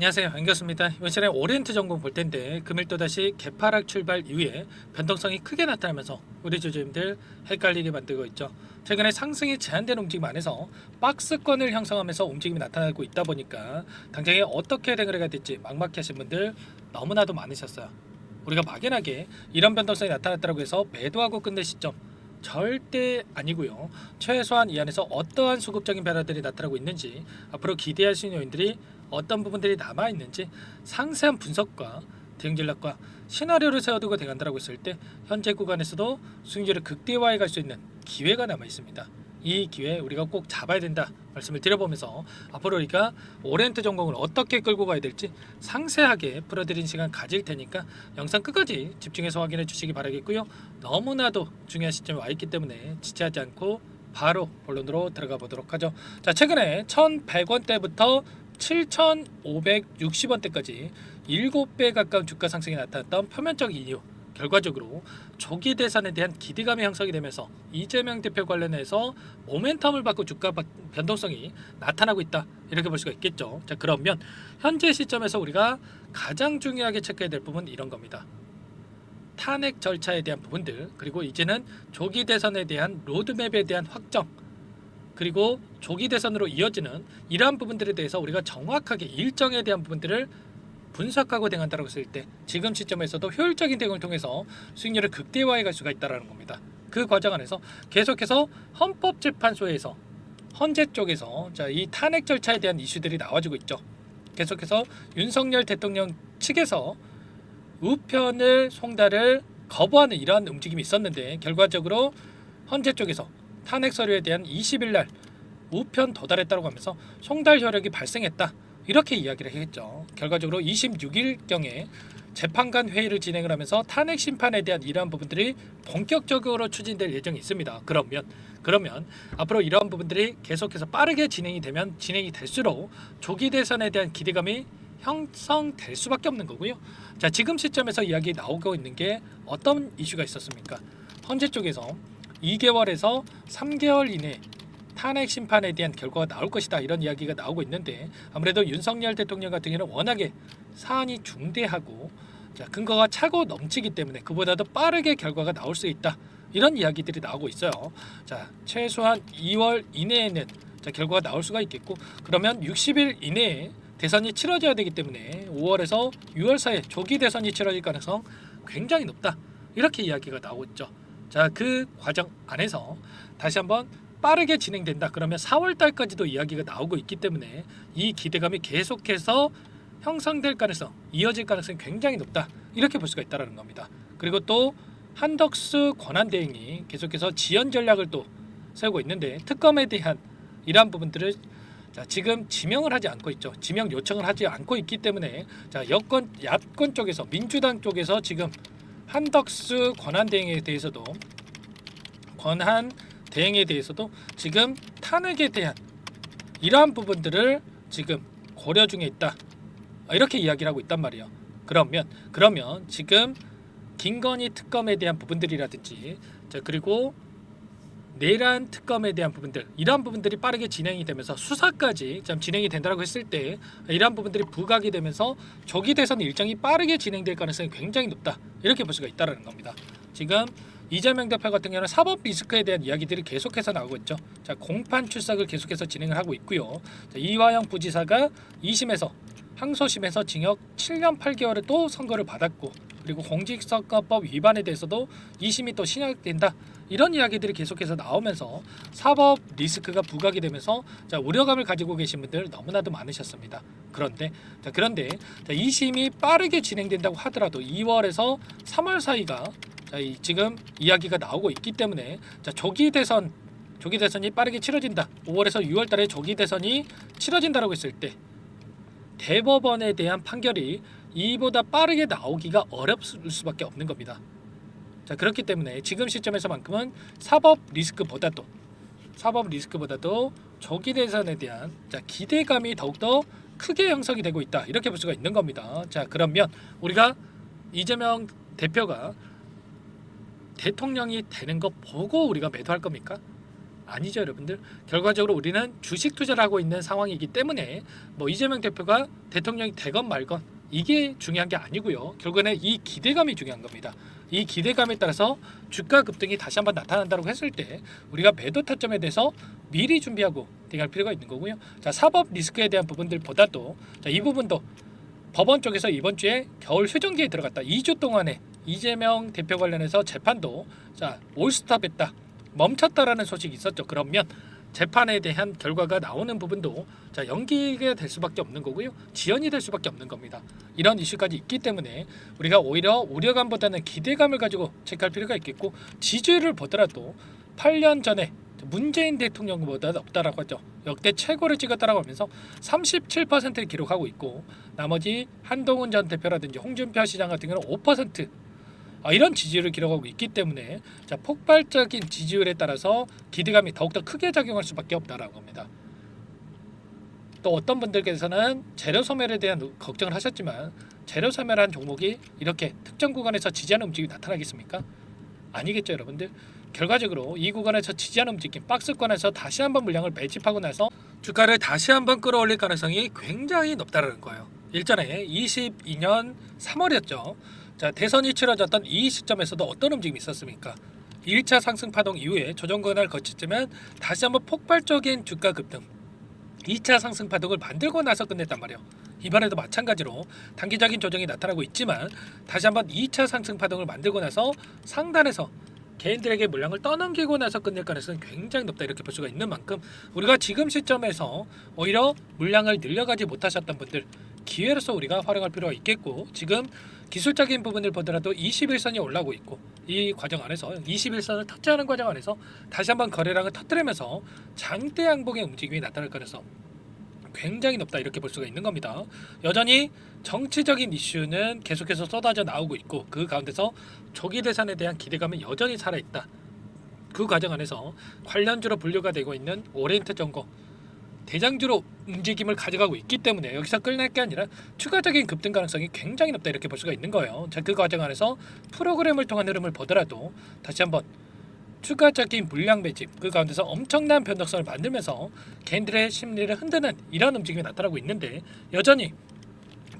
안녕하세요, 안겼습니다. 이번 시간에 오리엔트 전공 볼 텐데 금일 또다시 개파락 출발 이후에 변동성이 크게 나타나면서 우리 주주님들 헷갈리게 만들고 있죠. 최근에 상승이 제한된 움직임 안에서 박스권을 형성하면서 움직임이 나타나고 있다 보니까 당장에 어떻게 대응을 해야 될지 막막해 하신 분들 너무나도 많으셨어요. 우리가 막연하게 이런 변동성이 나타났다고 해서 매도하고 끝낼 시점 절대 아니고요. 최소한 이 안에서 어떠한 수급적인 변화들이 나타나고 있는지, 앞으로 기대할 수 있는 요인들이 어떤 부분들이 남아 있는지 상세한 분석과 대응 전략과 시나리오를 세워두고 대응한다고 했을 때 현재 구간에서도 수익률을 극대화해 갈 수 있는 기회가 남아 있습니다. 이 기회 우리가 꼭 잡아야 된다 말씀을 드려보면서 앞으로 우리가 오리엔트 전공을 어떻게 끌고 가야 될지 상세하게 풀어드린 시간 가질 테니까 영상 끝까지 집중해서 확인해 주시기 바라겠고요. 너무나도 중요한 시점에 와 있기 때문에 지체하지 않고 바로 본론으로 들어가 보도록 하죠. 자, 최근에 1,100원대부터 7,560원대까지 7배 가까운 주가 상승이 나타났던 표면적인 이유, 결과적으로 조기 대선에 대한 기대감이 형성이 되면서 이재명 대표 관련해서 모멘텀을 받고 주가 변동성이 나타나고 있다, 이렇게 볼 수가 있겠죠. 자, 그러면 현재 시점에서 우리가 가장 중요하게 체크해야 될 부분은 이런 겁니다. 탄핵 절차에 대한 부분들, 그리고 이제는 조기 대선에 대한 로드맵에 대한 확정, 그리고 조기 대선으로 이어지는 이러한 부분들에 대해서 우리가 정확하게 일정에 대한 부분들을 분석하고 대응한다고 했을 때 지금 시점에서도 효율적인 대응을 통해서 수익률을 극대화해 갈 수가 있다는 겁니다. 그 과정 안에서 계속해서 헌법재판소에서 헌재 쪽에서 이 탄핵 절차에 대한 이슈들이 나와주고 있죠. 계속해서 윤석열 대통령 측에서 우편을 송달을 거부하는 이러한 움직임이 있었는데, 결과적으로 헌재 쪽에서 탄핵 서류에 대한 20일 날 우편 도달했다고 하면서 송달 효력이 발생했다, 이렇게 이야기를 했죠. 결과적으로 26일경에 재판관 회의를 진행을 하면서 탄핵 심판에 대한 이러한 부분들이 본격적으로 추진될 예정이 있습니다. 그러면 앞으로 이러한 부분들이 계속해서 빠르게 진행이 될수록 조기 대선에 대한 기대감이 형성될 수밖에 없는 거고요. 자, 지금 시점에서 이야기 나오고 있는 게 어떤 이슈가 있었습니까? 헌재 쪽에서 2개월에서 3개월 이내 탄핵 심판에 대한 결과가 나올 것이다, 이런 이야기가 나오고 있는데, 아무래도 윤석열 대통령 같은 경우는 워낙에 사안이 중대하고 근거가 차고 넘치기 때문에 그보다도 빠르게 결과가 나올 수 있다, 이런 이야기들이 나오고 있어요. 자, 최소한 2월 이내에는 결과가 나올 수가 있겠고, 그러면 60일 이내에 대선이 치러져야 되기 때문에 5월에서 6월 사이에 조기 대선이 치러질 가능성 굉장히 높다, 이렇게 이야기가 나오고 있죠. 자, 그 과정 안에서 다시 한번 빠르게 진행된다 그러면 4월 달까지도 이야기가 나오고 있기 때문에 이 기대감이 계속해서 형성될 가능성, 이어질 가능성이 굉장히 높다, 이렇게 볼 수가 있다는 겁니다. 그리고 또 한덕수 권한대행이 계속해서 지연 전략을 또 세우고 있는데, 특검에 대한 이러한 부분들을 지금 지명을 하지 않고 있죠. 지명 요청을 하지 않고 있기 때문에 야권 쪽에서, 민주당 쪽에서 지금 한덕수 권한 대행에 대해서도 지금 탄핵에 대한 이러한 부분들을 지금 고려 중에 있다, 이렇게 이야기를 하고 있단 말이에요. 그러면 지금 김건희 특검에 대한 부분들이라든지, 그리고 내란 특검에 대한 부분들, 이러한 부분들이 빠르게 진행이 되면서 수사까지 진행이 된다고 했을 때 이러한 부분들이 부각이 되면서 조기 대선 일정이 빠르게 진행될 가능성이 굉장히 높다, 이렇게 볼 수가 있다는 겁니다. 지금 이재명 대표 같은 경우는 사법 리스크에 대한 이야기들이 계속해서 나오고 있죠. 공판 출석을 계속해서 진행을 하고 있고요. 이화영 부지사가 2심에서 항소심에서 징역 7년 8개월을 또 선고를 받았고, 그리고 공직선거법 위반에 대해서도 2심이 또 신약된다, 이런 이야기들이 계속해서 나오면서 사법 리스크가 부각이 되면서 우려감을 가지고 계신 분들 너무나도 많으셨습니다. 그런데 2심이 빠르게 진행된다고 하더라도 2월에서 3월 사이가 지금 이야기가 나오고 있기 때문에 조기 대선이 빠르게 치러진다, 5월에서 6월 달에 조기 대선이 치러진다라고 했을 때 대법원에 대한 판결이 이보다 빠르게 나오기가 어렵을 수밖에 없는 겁니다. 그렇기 때문에 지금 시점에서만큼은 사법 리스크보다도 조기 대선에 대한 기대감이 더욱더 크게 형성이 되고 있다, 이렇게 볼 수가 있는 겁니다. 그러면 우리가 이재명 대표가 대통령이 되는 거 보고 우리가 매도할 겁니까? 아니죠, 여러분들. 결과적으로 우리는 주식 투자를 하고 있는 상황이기 때문에 뭐 이재명 대표가 대통령이 되건 말건 이게 중요한 게 아니고요. 결국에는 이 기대감이 중요한 겁니다. 이 기대감에 따라서 주가 급등이 다시 한번 나타난다고 했을 때 우리가 매도 타점에 대해서 미리 준비하고 대응할 필요가 있는 거고요. 자, 사법 리스크에 대한 부분들보다도 자, 이 부분도 법원 쪽에서 이번 주에 겨울 휴정기에 들어갔다. 2주 동안에 이재명 대표 관련해서 재판도 자, 올스톱했다. 멈췄다라는 소식이 있었죠. 그러면 재판에 대한 결과가 나오는 부분도 자, 연기가 될 수밖에 없는 거고요. 지연이 될 수밖에 없는 겁니다. 이런 이슈까지 있기 때문에 우리가 오히려 우려감보다는 기대감을 가지고 체크할 필요가 있겠고 지지율을 보더라도 8년 전에 문재인 대통령보다 높다라고 하죠. 역대 최고를 찍었다라고 하면서 37%를 기록하고 있고 나머지 한동훈 전 대표라든지 홍준표 시장 같은 경우는 5% 이런 지지율을 기록하고 있기 때문에 자, 폭발적인 지지율에 따라서 기대감이 더욱더 크게 작용할 수밖에 없다라고 합니다. 또 어떤 분들께서는 재료 소멸에 대한 걱정을 하셨지만 재료 소멸한 종목이 이렇게 특정 구간에서 지지하는 움직임이 나타나겠습니까? 아니겠죠, 여러분들. 결과적으로 이 구간에서 지지하는 움직임, 박스권에서 다시 한번 물량을 매집하고 나서 주가를 다시 한번 끌어올릴 가능성이 굉장히 높다는 거예요. 일전에 22년 3월이었죠. 자, 대선이 치러졌던 이 시점에서도 어떤 움직임이 있었습니까? 1차 상승 파동 이후에 조정 구간을 거쳤지만 다시 한번 폭발적인 주가 급등 2차 상승 파동을 만들고 나서 끝냈단 말이에요. 이번에도 마찬가지로 단기적인 조정이 나타나고 있지만 다시 한번 2차 상승 파동을 만들고 나서 상단에서 개인들에게 물량을 떠넘기고 나서 끝낼 가능성이 굉장히 높다 이렇게 볼 수가 있는 만큼 우리가 지금 시점에서 오히려 물량을 늘려가지 못하셨던 분들 기회로서 우리가 활용할 필요가 있겠고 지금 기술적인 부분을 보더라도 21선이 올라오고 있고 이 과정 안에서 21선을 터치하는 과정 안에서 다시 한번 거래량을 터뜨리면서 장대 양봉의 움직임이 나타날 가능성 굉장히 높다 이렇게 볼 수가 있는 겁니다. 여전히 정치적인 이슈는 계속해서 쏟아져 나오고 있고 그 가운데서 조기 대선에 대한 기대감은 여전히 살아있다. 그 과정 안에서 관련주로 분류가 되고 있는 오리엔트 정보 대장주로 움직임을 가져가고 있기 때문에 여기서 끝날 게 아니라 추가적인 급등 가능성이 굉장히 높다 이렇게 볼 수가 있는 거예요. 자, 그 과정 안에서 프로그램을 통한 흐름을 보더라도 다시 한번 추가적인 물량 매집 그 가운데서 엄청난 변동성을 만들면서 개인들의 심리를 흔드는 이런 움직임이 나타나고 있는데 여전히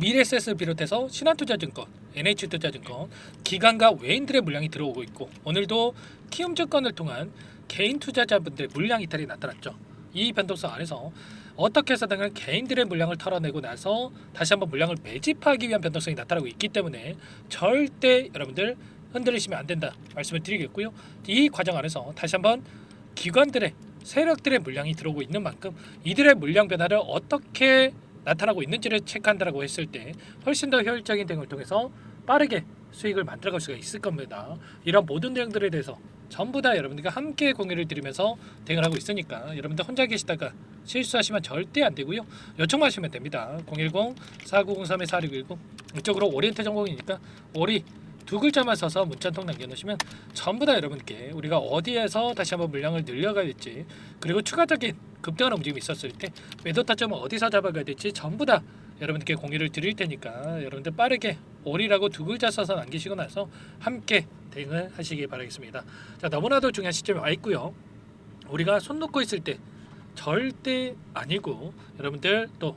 미래셋을 비롯해서 신한투자증권, NH투자증권, 기관과 외인들의 물량이 들어오고 있고 오늘도 키움증권을 통한 개인 투자자분들의 물량 이탈이 나타났죠. 이 변동성 안에서 어떻게 해서든 개인들의 물량을 털어내고 나서 다시 한번 물량을 매집하기 위한 변동성이 나타나고 있기 때문에 절대 여러분들 흔들리시면 안 된다 말씀을 드리겠고요. 이 과정 안에서 다시 한번 기관들의 세력들의 물량이 들어오고 있는 만큼 이들의 물량 변화를 어떻게 나타나고 있는지를 체크한다라고 했을 때 훨씬 더 효율적인 대응을 통해서 빠르게 수익을 만들어갈 수가 있을 겁니다. 이런 모든 내용들에 대해서 전부 다 여러분들과 함께 공유를 드리면서 대응을 하고 있으니까 여러분들 혼자 계시다가 실수하시면 절대 안 되고요. 요청만 하시면 됩니다. 010-4903-4610 이쪽으로 오리엔트 전공이니까 오리 두 글자만 써서 문자 한 통 남겨놓으시면 전부 다 여러분께 우리가 어디에서 다시 한번 물량을 늘려가야 될지 그리고 추가적인 급등하는 움직임이 있었을 때 매도 타점을 어디서 잡아가야 될지 전부 다 여러분께 공유를 드릴 테니까 여러분들 빠르게 오리라고 두 글자 써서 남기시고 나서 함께 대응을 하시기 바라겠습니다. 자, 너무나도 중요한 시점에 와 있고요. 우리가 손 놓고 있을 때 절대 아니고 여러분들 또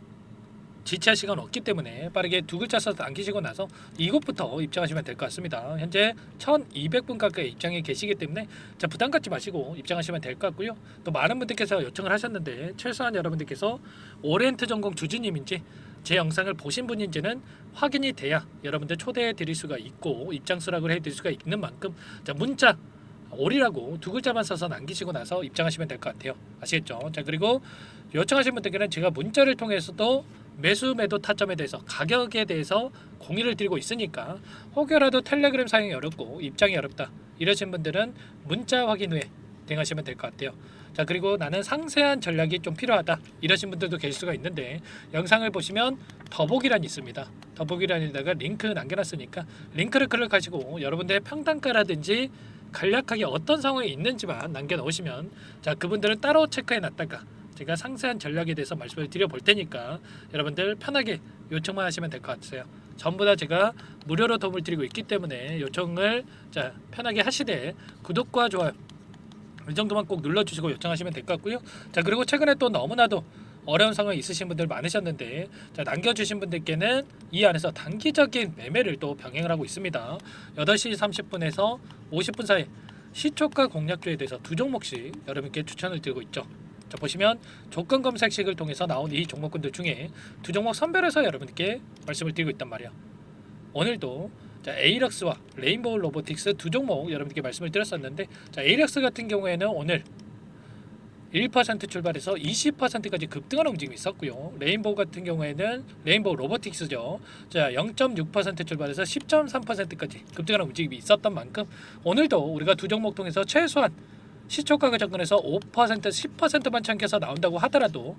지체할 시간 없기 때문에 빠르게 두 글자 써서 남기시고 나서 이곳부터 입장하시면 될 것 같습니다. 현재 1200분 가까이 입장해 계시기 때문에 자, 부담 갖지 마시고 입장하시면 될 것 같고요. 또 많은 분들께서 요청을 하셨는데 최소한 여러분들께서 오리엔트 전공 주주님인지 제 영상을 보신 분인지는 확인이 돼야 여러분들 초대해 드릴 수가 있고 입장 수락을 해 드릴 수가 있는 만큼 자, 문자 오리라고 두 글자만 써서 남기시고 나서 입장하시면 될 것 같아요. 아시겠죠? 자, 그리고 요청하신 분들께는 제가 문자를 통해서도 매수 매도 타점에 대해서 가격에 대해서 공유를 드리고 있으니까 혹여라도 텔레그램 사용이 어렵고 입장이 어렵다 이러신 분들은 문자 확인 후에 대응하시면 될 것 같아요. 자, 그리고 나는 상세한 전략이 좀 필요하다 이러신 분들도 계실 수가 있는데 영상을 보시면 더보기란이 있습니다. 더보기란에다가 링크 남겨놨으니까 링크를 클릭하시고 여러분들의 평단가라든지 간략하게 어떤 상황이 있는지만 남겨놓으시면 자, 그분들은 따로 체크해놨다가 제가 상세한 전략에 대해서 말씀을 드려볼 테니까 여러분들 편하게 요청만 하시면 될 것 같아요. 전부 다 제가 무료로 도움을 드리고 있기 때문에 요청을 자, 편하게 하시되 구독과 좋아요 이 정도만 꼭 눌러주시고 요청하시면 될 것 같고요. 자, 그리고 최근에 또 너무나도 어려운 상황이 있으신 분들 많으셨는데, 자, 남겨주신 분들께는 이 안에서 단기적인 매매를 또 병행을 하고 있습니다. 8시 30분에서 50분 사이 시초가 공략주에 대해서 두 종목씩 여러분께 추천을 드리고 있죠. 자, 보시면 조건 검색식을 통해서 나온 이 종목군들 중에 두 종목 선별해서 여러분께 말씀을 드리고 있단 말이야. 오늘도 자, 에이럭스와 레인보우 로보틱스 두 종목 여러분께 말씀을 드렸었는데, 자, 에이럭스 같은 경우에는 오늘 1% 출발해서 20%까지 급등하는 움직임이 있었고요. 레인보우 같은 경우에는 레인보우 로보틱스죠. 자, 0.6% 출발해서 10.3%까지 급등하는 움직임이 있었던 만큼 오늘도 우리가 두 종목 통해서 최소한 시초가가 접근해서 5%, 10%만 챙겨서 나온다고 하더라도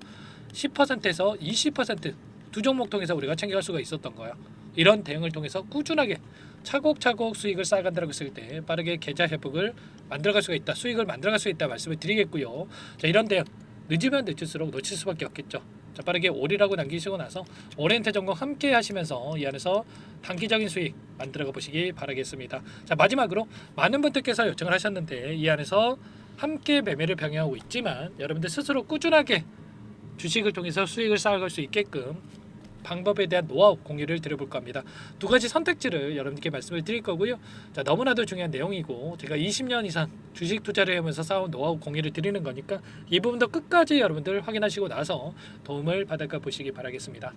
10%에서 20%두 종목 통해서 우리가 챙겨갈 수가 있었던 거야. 이런 대응을 통해서 꾸준하게 차곡차곡 수익을 쌓아간다고 했을 때 빠르게 계좌 회복을 만들어갈 수가 있다, 수익을 만들어갈 수 있다 말씀을 드리겠고요. 자, 이런 대응 늦으면 늦을수록 놓칠 수밖에 없겠죠. 자, 빠르게 올이라고 남기시고 나서 오리엔테 전공 함께 하시면서 이 안에서 단기적인 수익 만들어가 보시기 바라겠습니다. 자, 마지막으로 많은 분들께서 요청을 하셨는데 이 안에서 함께 매매를 병행하고 있지만 여러분들 스스로 꾸준하게 주식을 통해서 수익을 쌓아갈 수 있게끔 방법에 대한 노하우 공유를 드려볼까 합니다. 두 가지 선택지를 여러분께 말씀을 드릴 거고요. 자, 너무나도 중요한 내용이고 제가 20년 이상 주식 투자를 하면서 쌓아온 노하우 공유를 드리는 거니까 이 부분도 끝까지 여러분들 확인하시고 나서 도움을 받아가 보시기 바라겠습니다.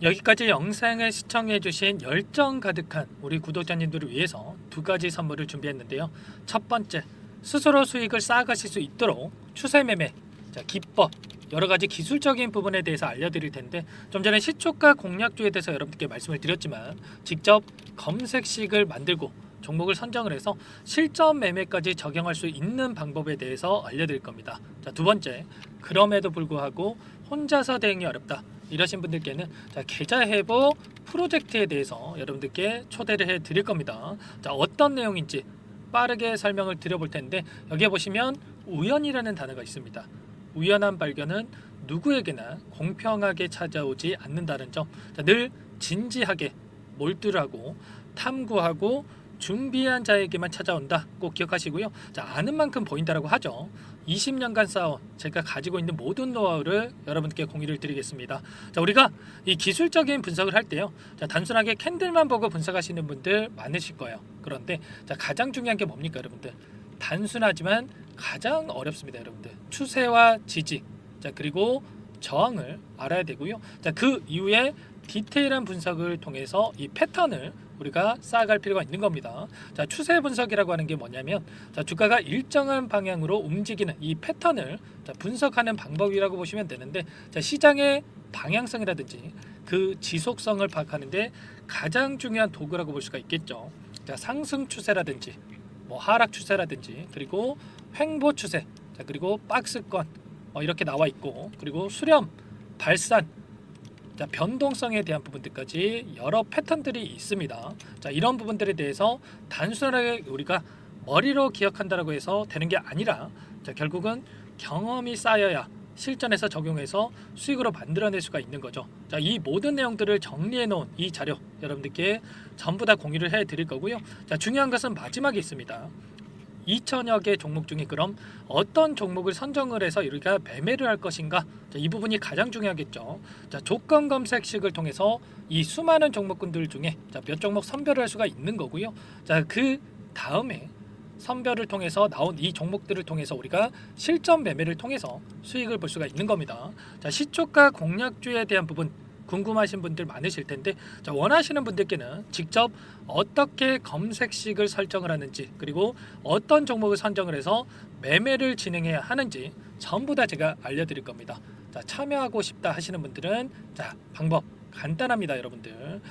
여기까지 영상을 시청해주신 열정 가득한 우리 구독자님들을 위해서 두 가지 선물을 준비했는데요. 첫 번째, 스스로 수익을 쌓아가실 수 있도록 추세 매매, 자, 기법, 여러 가지 기술적인 부분에 대해서 알려드릴 텐데, 좀 전에 시초가 공략주에 대해서 여러분께 말씀을 드렸지만 직접 검색식을 만들고 종목을 선정을 해서 실전 매매까지 적용할 수 있는 방법에 대해서 알려드릴 겁니다. 자, 두 번째, 그럼에도 불구하고 혼자서 대응이 어렵다 이러신 분들께는 자, 계좌 회복 프로젝트에 대해서 여러분들께 초대를 해 드릴 겁니다. 자, 어떤 내용인지 빠르게 설명을 드려볼 텐데, 여기에 보시면 우연이라는 단어가 있습니다. 우연한 발견은 누구에게나 공평하게 찾아오지 않는다는 점, 자, 늘 진지하게 몰두하고 탐구하고 준비한 자에게만 찾아온다 꼭 기억하시고요. 자, 아는 만큼 보인다라고 하죠. 20년간 쌓아온 제가 가지고 있는 모든 노하우를 여러분께 공유를 드리겠습니다. 자, 우리가 이 기술적인 분석을 할 때요, 자, 단순하게 캔들만 보고 분석하시는 분들 많으실 거예요. 그런데 자, 가장 중요한 게 뭡니까 여러분들? 단순하지만 가장 어렵습니다 여러분들. 추세와 지지, 자, 그리고 저항을 알아야 되고요. 자, 그 이후에 디테일한 분석을 통해서 이 패턴을 우리가 쌓아갈 필요가 있는 겁니다. 자, 추세 분석이라고 하는 게 뭐냐면, 자, 주가가 일정한 방향으로 움직이는 이 패턴을 자, 분석하는 방법이라고 보시면 되는데, 자, 시장의 방향성이라든지 그 지속성을 파악하는데 가장 중요한 도구라고 볼 수가 있겠죠. 자, 상승 추세라든지 뭐 하락 추세라든지, 그리고 횡보 추세, 자, 그리고 박스권 이렇게 나와 있고, 그리고 수렴, 발산, 자, 변동성에 대한 부분들까지 여러 패턴들이 있습니다. 자, 이런 부분들에 대해서 단순하게 우리가 머리로 기억한다라고 해서 되는 게 아니라, 자, 결국은 경험이 쌓여야 실전에서 적용해서 수익으로 만들어낼 수가 있는 거죠. 자, 이 모든 내용들을 정리해 놓은 이 자료 여러분들께 전부 다 공유를 해 드릴 거고요. 자, 중요한 것은 마지막에 있습니다. 2천여 개 종목 중에 그럼 어떤 종목을 선정을 해서 우리가 매매를 할 것인가? 자, 이 부분이 가장 중요하겠죠. 자, 조건 검색식을 통해서 이 수많은 종목군들 중에 자, 몇 종목 선별을 할 수가 있는 거고요. 자, 그 다음에 선별을 통해서 나온 이 종목들을 통해서 우리가 실전 매매를 통해서 수익을 볼 수가 있는 겁니다. 자, 시초가 공략주에 대한 부분 궁금하신 분들 많으실 텐데, 자, 원하시는 분들께는 직접 어떻게 검색식을 설정을 하는지, 그리고 어떤 종목을 선정을 해서 매매를 진행해야 하는지 전부 다 제가 알려드릴 겁니다. 자, 참여하고 싶다 하시는 분들은 자, 방법 간단합니다 여러분들.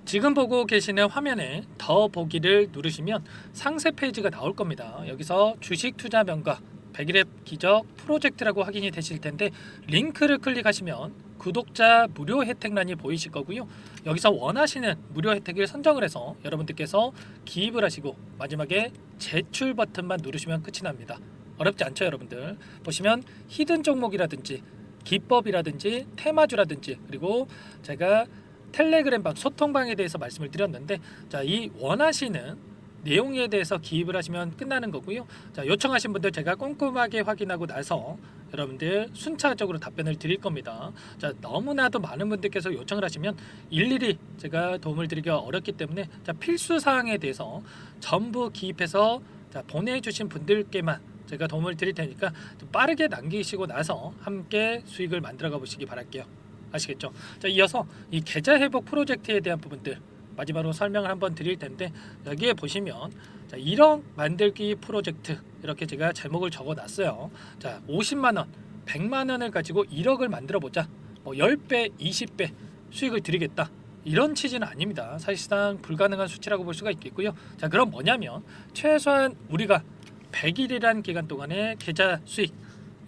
지금 보고 계시는 화면에 더 보기를 누르시면 상세 페이지가 나올 겁니다. 여기서 주식 투자 명가 100일의 기적 프로젝트라고 확인이 되실 텐데, 링크를 클릭하시면 구독자 무료 혜택란이 보이실 거고요. 여기서 원하시는 무료 혜택을 선정을 해서 여러분들께서 기입을 하시고 마지막에 제출 버튼만 누르시면 끝이 납니다. 어렵지 않죠 여러분들. 보시면 히든 종목이라든지 기법이라든지 테마주라든지, 그리고 제가 텔레그램방 소통방에 대해서 말씀을 드렸는데, 자, 이 원하시는 내용에 대해서 기입을 하시면 끝나는 거고요. 자, 요청하신 분들 제가 꼼꼼하게 확인하고 나서 여러분들 순차적으로 답변을 드릴 겁니다. 자, 너무나도 많은 분들께서 요청을 하시면 일일이 제가 도움을 드리기가 어렵기 때문에 자, 필수 사항에 대해서 전부 기입해서 자, 보내주신 분들께만 제가 도움을 드릴 테니까 좀 빠르게 남기시고 나서 함께 수익을 만들어가 보시기 바랄게요. 아시겠죠? 자, 이어서 이 계좌 회복 프로젝트에 대한 부분들 마지막으로 설명을 한번 드릴 텐데 여기에 보시면 자, 1억 만들기 프로젝트 이렇게 제가 제목을 적어 놨어요. 자, 50만 원, 100만 원을 가지고 1억을 만들어 보자. 뭐 10배, 20배 수익을 드리겠다. 이런 취지는 아닙니다. 사실상 불가능한 수치라고 볼 수가 있겠고요. 자, 그럼 뭐냐면 최소한 우리가 100일이란 기간 동안에 계좌 수익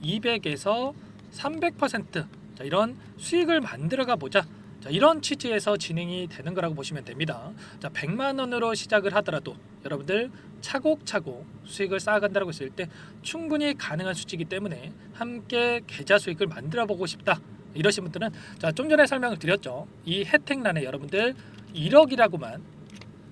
200에서 300% 자, 이런 수익을 만들어가 보자. 자, 이런 취지에서 진행이 되는 거라고 보시면 됩니다. 자, 100만 원으로 시작을 하더라도 여러분들 차곡차곡 수익을 쌓아간다고 했을 때 충분히 가능한 수치이기 때문에 함께 계좌 수익을 만들어 보고 싶다. 이러신 분들은 자, 좀 전에 설명을 드렸죠. 이 혜택란에 여러분들 1억이라고만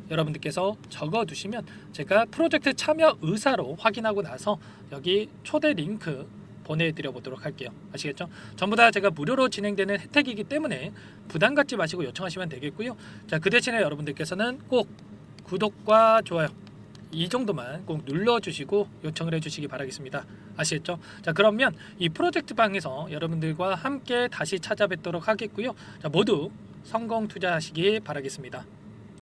여러분들께서 적어 두시면 제가 프로젝트 참여 의사로 확인하고 나서 여기 초대 링크 보내드려 보도록 할게요. 아시겠죠? 전부 다 제가 무료로 진행되는 혜택이기 때문에 부담 갖지 마시고 요청하시면 되겠고요. 자, 그 대신에 여러분들께서는 꼭 구독과 좋아요 이 정도만 꼭 눌러주시고 요청을 해주시기 바라겠습니다. 아시겠죠? 자, 그러면 이 프로젝트 방에서 여러분들과 함께 다시 찾아뵙도록 하겠고요. 자, 모두 성공 투자하시기 바라겠습니다.